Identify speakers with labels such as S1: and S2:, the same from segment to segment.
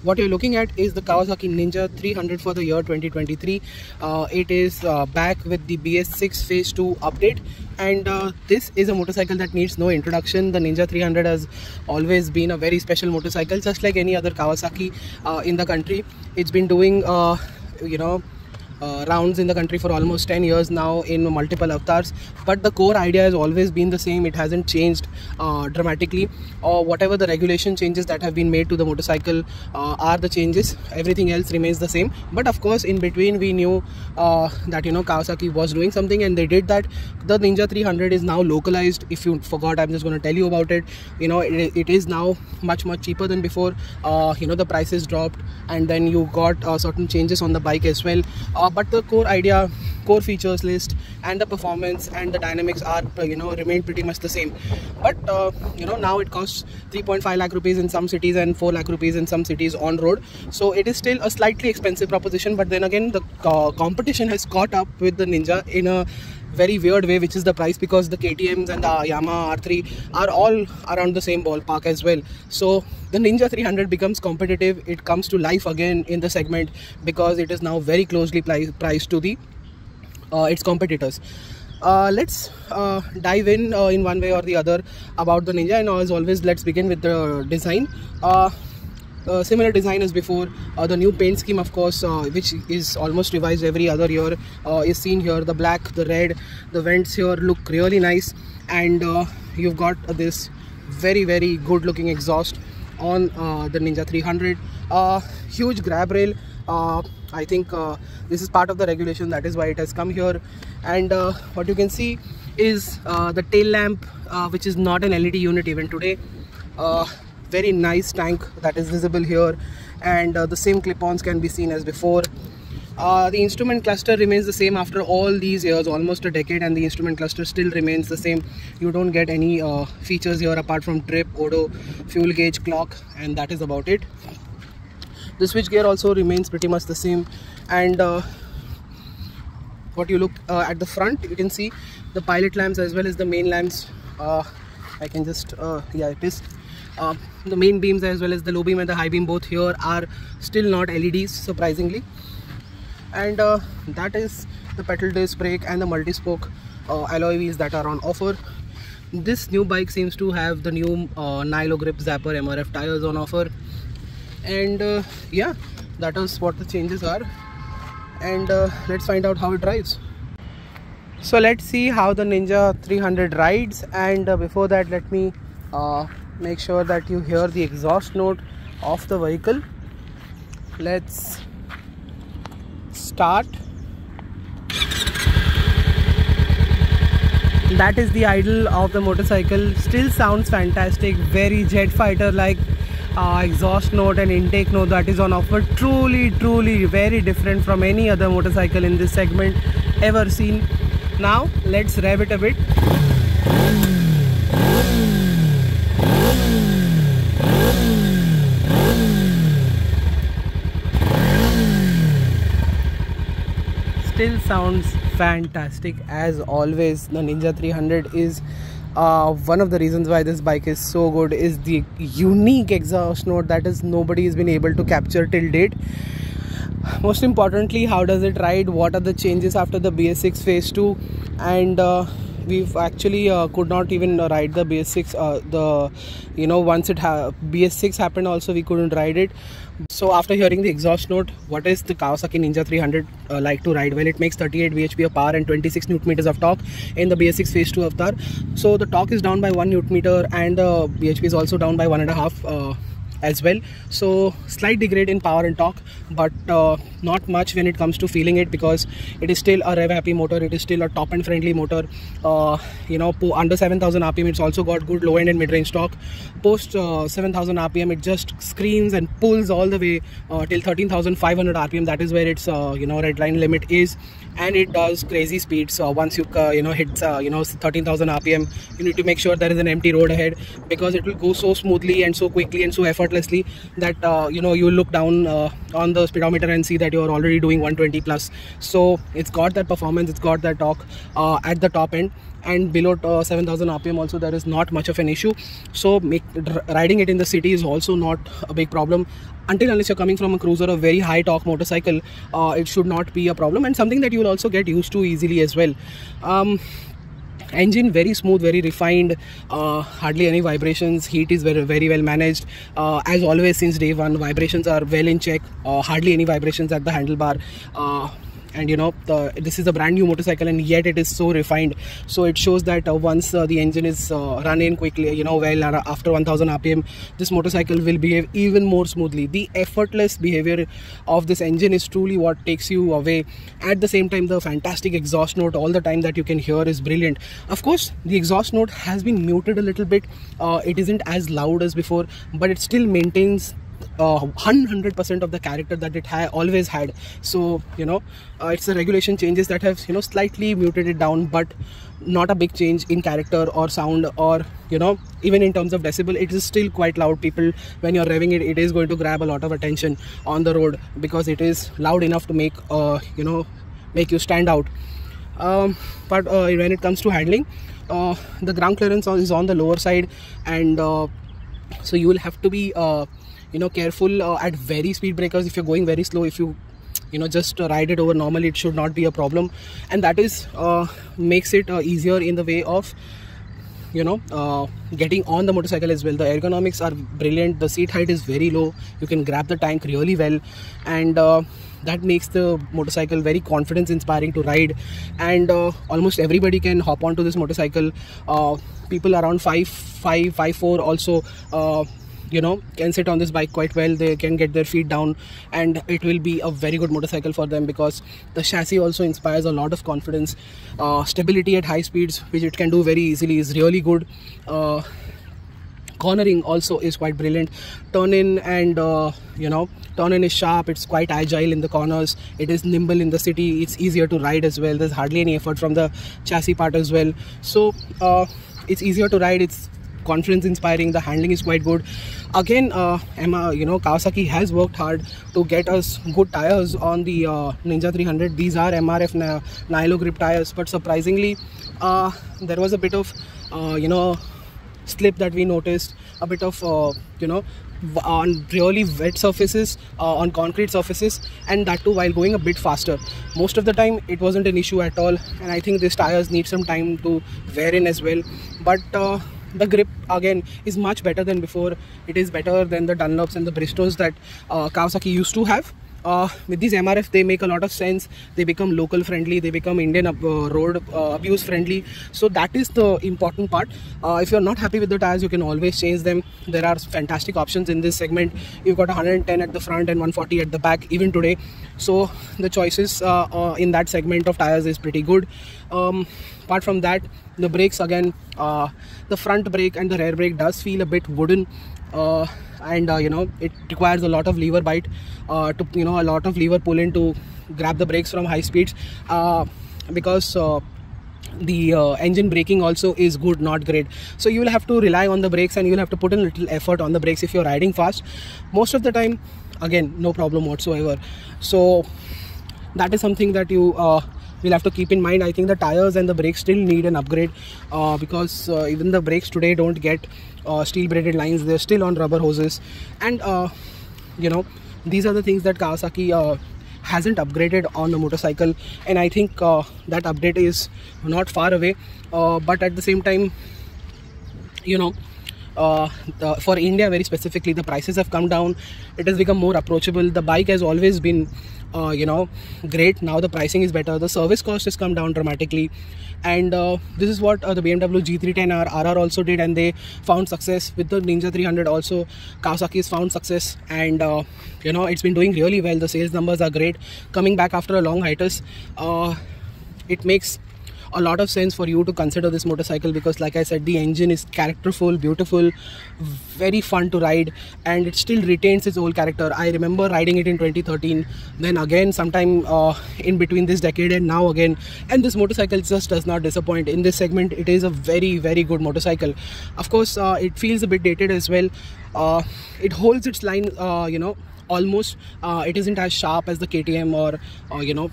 S1: What you're looking at is the Kawasaki Ninja 300 for the year 2023. It is back with the BS6 Phase 2 update, and this is a motorcycle that needs no introduction. The Ninja 300 has always been a very special motorcycle, just like any other Kawasaki in the country. It's been doing rounds in the country for almost 10 years now in multiple avatars, but the core idea has always been the same. It hasn't changed dramatically, or whatever the regulation changes that have been made to the motorcycle are the changes. Everything else remains the same, but of course in between we knew that Kawasaki was doing something, and they did that. The Ninja 300 is now localized. If you forgot, I'm just going to tell you about it. It is now much cheaper than before. The prices dropped, and then you got certain changes on the bike as well. But the core idea, core features list, and the performance and the dynamics are remain pretty much the same. But now it costs 3.5 lakh rupees in some cities and 4 lakh rupees in some cities on road. So it is still a slightly expensive proposition. But then again, the competition has caught up with the Ninja in a very weird way, which is the price, because the KTMs and the Yamaha R3 are all around the same ballpark as well. So the Ninja 300 becomes competitive. It comes to life again in the segment because it is now very closely priced to the its competitors. Let's dive in one way or the other about the Ninja, and as always, let's begin with the design. Similar design as before. The new paint scheme, of course, which is almost revised every other year, is seen here. The black, the red, the vents here look really nice, and you've got this very good looking exhaust on the Ninja 300. Huge grab rail. I think this is part of the regulation, that is why it has come here. And what you can see is the tail lamp, which is not an LED unit even today. Very nice tank that is visible here, and the same clip-ons can be seen as before. The instrument cluster remains the same after all these years, almost a decade, and the instrument cluster still remains the same. You don't get any features here apart from trip, odo, fuel gauge, clock, and that is about it. The switch gear also remains pretty much the same, and what you look at the front, you can see the pilot lamps as well as the main lamps. I can just yeah, it is the main beams as well as the low beam and the high beam, both here are still not LEDs, surprisingly. And that is the pedal disc brake and the multi-spoke alloy wheels that are on offer. This new bike seems to have the new Nilo Grip Zapper MRF tires on offer, and yeah, that is what the changes are. And let's find out how it drives. So let's see how the Ninja 300 rides, and before that, let me make sure that you hear the exhaust note of the vehicle. Let's start. That is the idle of the motorcycle. Still sounds fantastic. Very jet fighter like exhaust note and intake note that is on offer. Truly very different from any other motorcycle in this segment ever seen. Now let's rev it a bit. Still sounds fantastic as always. The Ninja 300 is one of the reasons why this bike is so good, is the unique exhaust note that is nobody has been able to capture till date. Most importantly, how does it ride? What are the changes after the BS6 Phase 2? And we've actually could not even ride the BS6. Once BS6 happened, also we couldn't ride it. So after hearing the exhaust note, what is the Kawasaki Ninja 300 like to ride? Well, it makes 38 bhp of power and 26 Nm of torque in the BS6 Phase 2 avatar. So the torque is down by 1 Nm, and the bhp is also down by 1.5 as well. So slight degrade in power and torque, but not much when it comes to feeling it, because it is still a rev happy motor. It is still a top end friendly motor. Under 7000 rpm it's also got good low end and mid range torque. Post 7000 rpm it just screams and pulls all the way till 13500 rpm. That is where its red line limit is, and it does crazy speeds. Once you hit 13,000 rpm, you need to make sure there is an empty road ahead, because it will go so smoothly and so quickly and so effortlessly that you look down on the speedometer and see that you are already doing 120 plus. So it's got that performance, it's got that torque at the top end. and below 7,000 rpm also there is not much of an issue. So riding it in the city is also not a big problem, unless you're coming from a cruiser, a very high torque motorcycle. It should not be a problem, and something that you will also get used to easily as well. Engine very smooth, very refined, hardly any vibrations. Heat is very well managed, as always since day one. Vibrations are well in check, hardly any vibrations at the handlebar. And you know, this is a brand new motorcycle, and yet it is so refined. So it shows that once the engine is run in quickly, you know, well, after 1000 rpm, this motorcycle will behave even more smoothly. The effortless behavior of this engine is truly what takes you away. At the same time, the fantastic exhaust note all the time that you can hear is brilliant. Of course, the exhaust note has been muted a little bit. It isn't as loud as before, but it still maintains 100% of the character that it always had. So you know, it's the regulation changes that have, you know, slightly muted it down, but not a big change in character or sound, or you know, even in terms of decibel, it is still quite loud. People, when you're revving it, it is going to grab a lot of attention on the road because it is loud enough to make you know, make you stand out. But when it comes to handling, the ground clearance is on the lower side, and so you will have to be you know, careful at very speed breakers. If you're going very slow, if you know, just ride it over normally, it should not be a problem. And that is makes it easier in the way of, you know, getting on the motorcycle as well. The ergonomics are brilliant. The seat height is very low. You can grab the tank really well, and that makes the motorcycle very confidence inspiring to ride. And almost everybody can hop onto this motorcycle. People around 5'5", 5'4" also you know, can sit on this bike quite well. They can get their feet down, and it will be a very good motorcycle for them because the chassis also inspires a lot of confidence. Stability at high speeds, which it can do very easily, is really good. Cornering also is quite brilliant. Turn in, and you know, turn in is sharp. It's quite agile in the corners. It is nimble in the city. It's easier to ride as well. There's hardly any effort from the chassis part as well. So it's easier to ride. It's confidence inspiring. The handling is quite good. Again, you know, Kawasaki has worked hard to get us good tires on the Ninja 300. These are MRF Nylon grip tires, but surprisingly there was a bit of you know, slip that we noticed, a bit of you know, on really wet surfaces, on concrete surfaces, and that too while going a bit faster. Most of the time it wasn't an issue at all, and I think these tires need some time to wear in as well. But the grip again is much better than before. It is better than the Dunlops and the Bristows that Kawasaki used to have. With these MRF, they make a lot of sense. They become local friendly, they become Indian road abuse friendly. So that is the important part. If you're not happy with the tires, you can always change them. There are fantastic options in this segment. You've got 110 at the front and 140 at the back even today. So the choices in that segment of tires is pretty good. Apart from that, the brakes, again, the front brake and the rear brake does feel a bit wooden. And you know, it requires a lot of lever bite to, you know, a lot of lever pull in to grab the brakes from high speeds, because the engine braking also is good, not great. So you will have to rely on the brakes, and you will have to put in a little effort on the brakes if you're riding fast. Most of the time, again, no problem whatsoever. So that is something that you will have to keep in mind. I think the tires and the brakes still need an upgrade, because even the brakes today don't get steel braided lines. They're still on rubber hoses, and you know, these are the things that Kawasaki hasn't upgraded on the motorcycle, and I think that update is not far away. But at the same time, you know, for India very specifically, the prices have come down. It has become more approachable. The bike has always been you know, great. Now the pricing is better. The service cost has come down dramatically, and this is what the BMW G310 RR also did, and they found success with the Ninja 300. Also Kawasaki has found success, and you know, it's been doing really well. The sales numbers are great, coming back after a long hiatus. It makes a lot of sense for you to consider this motorcycle, because like I said, the engine is characterful, beautiful, very fun to ride, and it still retains its old character. I remember riding it in 2013, then again sometime in between this decade, and now again, and this motorcycle just does not disappoint. In this segment, it is a very, very good motorcycle. Of course, it feels a bit dated as well. It holds its line, you know, almost. It isn't as sharp as the KTM or you know,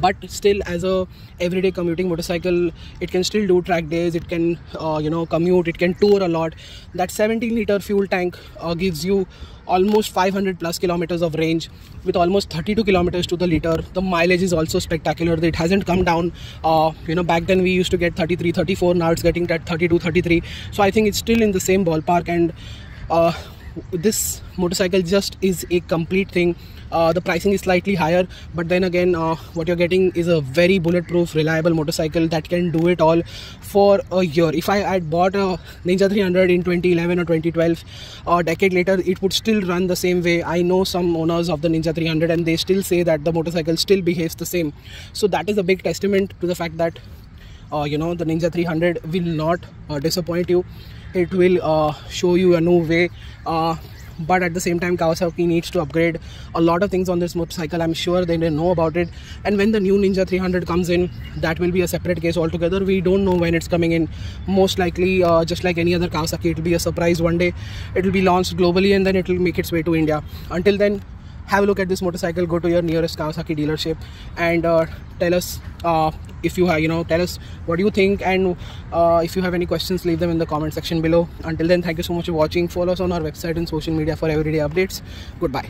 S1: but still, as a everyday commuting motorcycle, it can still do track days, it can commute, it can tour a lot. That 17-liter fuel tank gives you almost 500 plus kilometers of range with almost 32 kilometers to the liter. The mileage is also spectacular. It hasn't come down. Back then we used to get 33, 34, now it's getting that 32, 33. So I think it's still in the same ballpark, and this motorcycle just is a complete thing. The pricing is slightly higher, but then again, what you're getting is a very bulletproof, reliable motorcycle that can do it all for a year. If I had bought a Ninja 300 in 2011 or 2012, a decade later, it would still run the same way. I know some owners of the Ninja 300 and they still say that the motorcycle still behaves the same. So that is a big testament to the fact that the Ninja 300 will not disappoint you. It will show you a new way, but at the same time, Kawasaki needs to upgrade a lot of things on this motorcycle. I'm sure they didn't know about it, and when the new Ninja 300 comes in, that will be a separate case altogether. We don't know when it's coming in. Most likely, just like any other Kawasaki, it will be a surprise one day. It will be launched globally and then it will make its way to India. Until then, have a look at this motorcycle. Go to your nearest Kawasaki dealership and tell us if you have, tell us what you think, and if you have any questions, leave them in the comment section below. Until then, thank you so much for watching. Follow us on our website and social media for everyday updates. Goodbye.